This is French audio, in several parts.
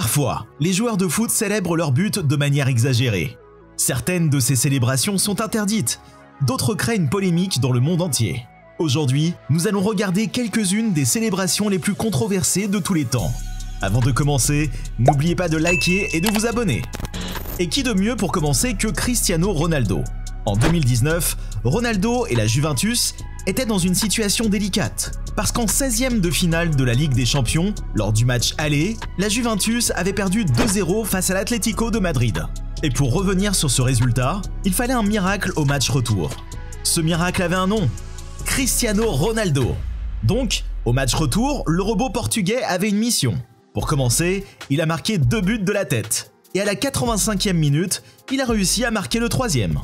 Parfois, les joueurs de foot célèbrent leur but de manière exagérée. Certaines de ces célébrations sont interdites, d'autres créent une polémique dans le monde entier. Aujourd'hui, nous allons regarder quelques-unes des célébrations les plus controversées de tous les temps. Avant de commencer, n'oubliez pas de liker et de vous abonner. Et qui de mieux pour commencer que Cristiano Ronaldo? En 2019, Ronaldo et la Juventus étaient dans une situation délicate, parce qu'en 16e de finale de la Ligue des Champions, lors du match aller, la Juventus avait perdu 2-0 face à l'Atlético de Madrid. Et pour revenir sur ce résultat, il fallait un miracle au match retour. Ce miracle avait un nom, Cristiano Ronaldo. Donc, au match retour, le robot portugais avait une mission. Pour commencer, il a marqué 2 buts de la tête. Et à la 85e minute, il a réussi à marquer le 3e.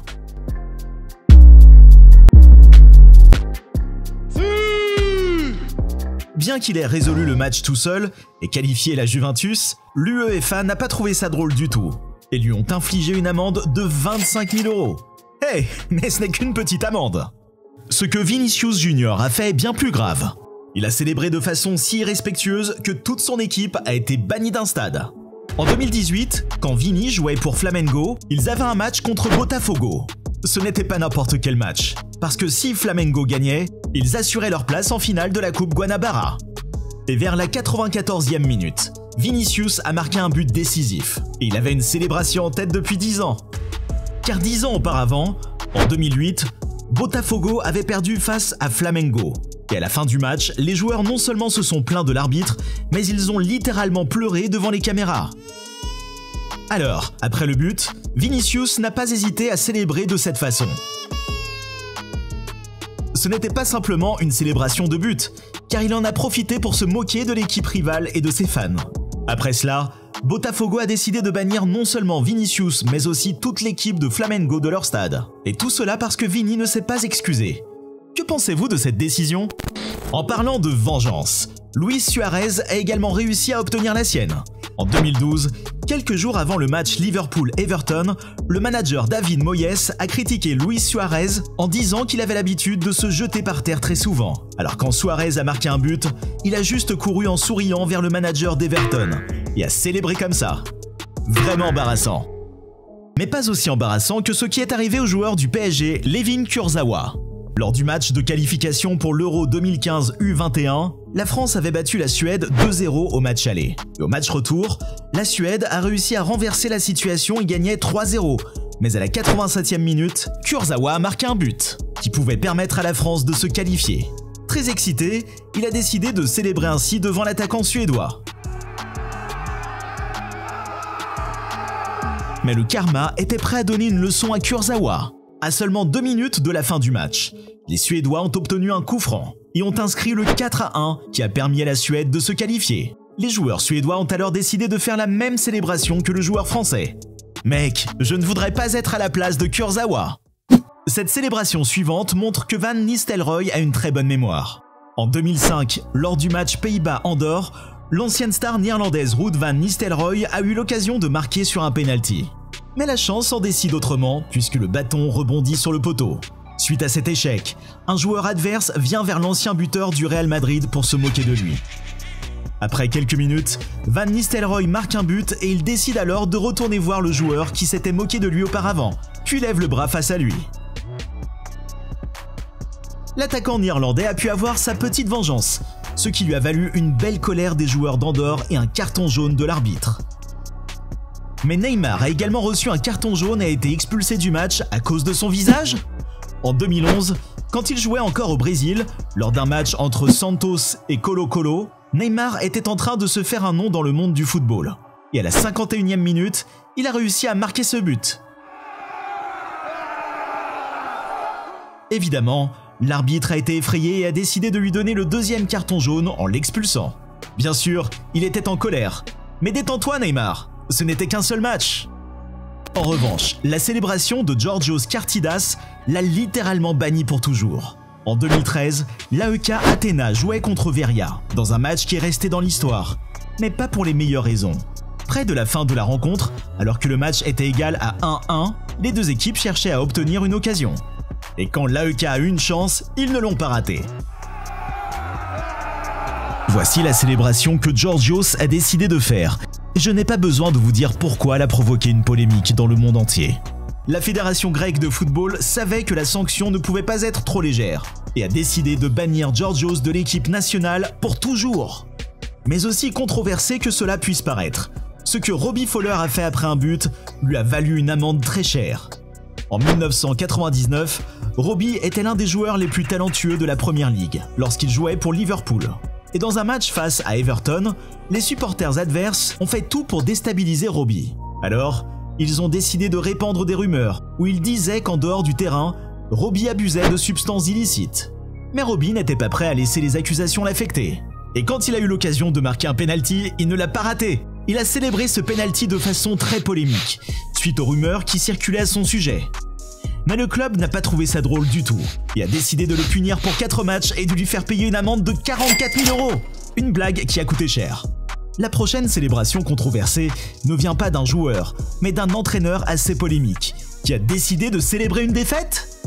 Bien qu'il ait résolu le match tout seul et qualifié la Juventus, l'UEFA n'a pas trouvé ça drôle du tout et lui ont infligé une amende de 25 000 €. Hey, mais ce n'est qu'une petite amende. Ce que Vinicius Junior a fait est bien plus grave. Il a célébré de façon si irrespectueuse que toute son équipe a été bannie d'un stade. En 2018, quand Vini jouait pour Flamengo, ils avaient un match contre Botafogo. Ce n'était pas n'importe quel match, parce que si Flamengo gagnait, ils assuraient leur place en finale de la Coupe Guanabara. Et vers la 94e minute, Vinicius a marqué un but décisif, et il avait une célébration en tête depuis 10 ans. Car 10 ans auparavant, en 2008, Botafogo avait perdu face à Flamengo. Et à la fin du match, les joueurs non seulement se sont plaints de l'arbitre, mais ils ont littéralement pleuré devant les caméras. Alors, après le but, Vinicius n'a pas hésité à célébrer de cette façon. Ce n'était pas simplement une célébration de but, car il en a profité pour se moquer de l'équipe rivale et de ses fans. Après cela, Botafogo a décidé de bannir non seulement Vinicius, mais aussi toute l'équipe de Flamengo de leur stade. Et tout cela parce que Vini ne s'est pas excusé. Que pensez-vous de cette décision? En parlant de vengeance, Luis Suarez a également réussi à obtenir la sienne. En 2012, quelques jours avant le match Liverpool-Everton, le manager David Moyes a critiqué Luis Suarez en disant qu'il avait l'habitude de se jeter par terre très souvent. Alors quand Suarez a marqué un but, il a juste couru en souriant vers le manager d'Everton et a célébré comme ça. Vraiment embarrassant. Mais pas aussi embarrassant que ce qui est arrivé au joueur du PSG, Layvin Kurzawa. Lors du match de qualification pour l'Euro 2015 U21, la France avait battu la Suède 2-0 au match aller. Et au match retour, la Suède a réussi à renverser la situation et gagnait 3-0. Mais à la 87e minute, Kurzawa a marqué un but, qui pouvait permettre à la France de se qualifier. Très excité, il a décidé de célébrer ainsi devant l'attaquant suédois. Mais le karma était prêt à donner une leçon à Kurzawa. À seulement 2 minutes de la fin du match, les Suédois ont obtenu un coup franc et ont inscrit le 4-1 qui a permis à la Suède de se qualifier. Les joueurs suédois ont alors décidé de faire la même célébration que le joueur français. Mec, je ne voudrais pas être à la place de Kurzawa. Cette célébration suivante montre que Van Nistelrooy a une très bonne mémoire. En 2005, lors du match Pays-Bas-Andorre, l'ancienne star néerlandaise Ruud van Nistelrooy a eu l'occasion de marquer sur un penalty. Mais la chance en décide autrement puisque le bâton rebondit sur le poteau. Suite à cet échec, un joueur adverse vient vers l'ancien buteur du Real Madrid pour se moquer de lui. Après quelques minutes, Van Nistelrooy marque un but et il décide alors de retourner voir le joueur qui s'était moqué de lui auparavant, puis lève le bras face à lui. L'attaquant néerlandais a pu avoir sa petite vengeance, ce qui lui a valu une belle colère des joueurs d'Andorre et un carton jaune de l'arbitre. Mais Neymar a également reçu un carton jaune et a été expulsé du match à cause de son visage? En 2011, quand il jouait encore au Brésil, lors d'un match entre Santos et Colo-Colo, Neymar était en train de se faire un nom dans le monde du football. Et à la 51e minute, il a réussi à marquer ce but. Évidemment, l'arbitre a été effrayé et a décidé de lui donner le 2e carton jaune en l'expulsant. Bien sûr, il était en colère. Mais détends-toi Neymar, ce n'était qu'un seul match. En revanche, la célébration de Georgios Kartidas l'a littéralement banni pour toujours. En 2013, l'AEK Athéna jouait contre Veria, dans un match qui est resté dans l'histoire. Mais pas pour les meilleures raisons. Près de la fin de la rencontre, alors que le match était égal à 1-1, les deux équipes cherchaient à obtenir une occasion. Et quand l'AEK a eu une chance, ils ne l'ont pas ratée. Voici la célébration que Georgios a décidé de faire. Je n'ai pas besoin de vous dire pourquoi elle a provoqué une polémique dans le monde entier. La fédération grecque de football savait que la sanction ne pouvait pas être trop légère et a décidé de bannir Georgios de l'équipe nationale pour toujours. Mais aussi controversé que cela puisse paraître, ce que Robbie Fowler a fait après un but lui a valu une amende très chère. En 1999, Robbie était l'un des joueurs les plus talentueux de la Première Ligue lorsqu'il jouait pour Liverpool. Et dans un match face à Everton, les supporters adverses ont fait tout pour déstabiliser Robbie. Alors, ils ont décidé de répandre des rumeurs où ils disaient qu'en dehors du terrain, Robbie abusait de substances illicites. Mais Robbie n'était pas prêt à laisser les accusations l'affecter. Et quand il a eu l'occasion de marquer un penalty, il ne l'a pas raté. Il a célébré ce penalty de façon très polémique, suite aux rumeurs qui circulaient à son sujet. Mais le club n'a pas trouvé ça drôle du tout et a décidé de le punir pour 4 matchs et de lui faire payer une amende de 44 000 €. Une blague qui a coûté cher. La prochaine célébration controversée ne vient pas d'un joueur, mais d'un entraîneur assez polémique, qui a décidé de célébrer une défaite.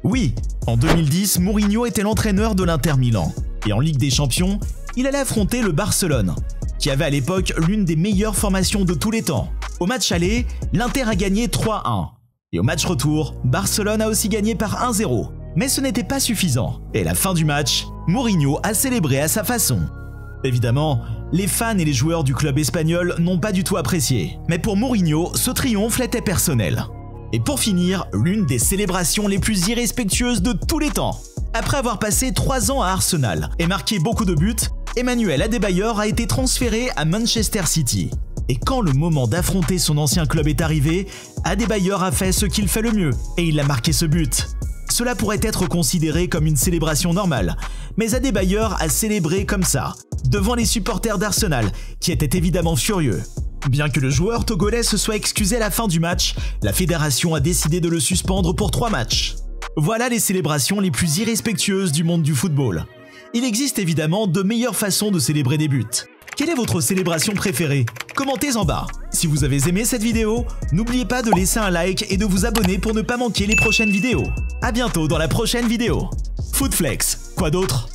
Oui, en 2010, Mourinho était l'entraîneur de l'Inter Milan, et en Ligue des Champions, il allait affronter le Barcelone, qui avait à l'époque l'une des meilleures formations de tous les temps. Au match aller, l'Inter a gagné 3-1, et au match retour, Barcelone a aussi gagné par 1-0. Mais ce n'était pas suffisant, et à la fin du match, Mourinho a célébré à sa façon. Évidemment, les fans et les joueurs du club espagnol n'ont pas du tout apprécié, mais pour Mourinho, ce triomphe était personnel. Et pour finir, l'une des célébrations les plus irrespectueuses de tous les temps. Après avoir passé 3 ans à Arsenal et marqué beaucoup de buts, Emmanuel Adebayor a été transféré à Manchester City. Et quand le moment d'affronter son ancien club est arrivé, Adebayor a fait ce qu'il fait le mieux, et il a marqué ce but. Cela pourrait être considéré comme une célébration normale, mais Adebayor a célébré comme ça, devant les supporters d'Arsenal, qui étaient évidemment furieux. Bien que le joueur togolais se soit excusé à la fin du match, la fédération a décidé de le suspendre pour 3 matchs. Voilà les célébrations les plus irrespectueuses du monde du football. Il existe évidemment de meilleures façons de célébrer des buts. Quelle est votre célébration préférée? Commentez en bas. Si vous avez aimé cette vidéo, n'oubliez pas de laisser un like et de vous abonner pour ne pas manquer les prochaines vidéos. A bientôt dans la prochaine vidéo. Footflex, quoi d'autre?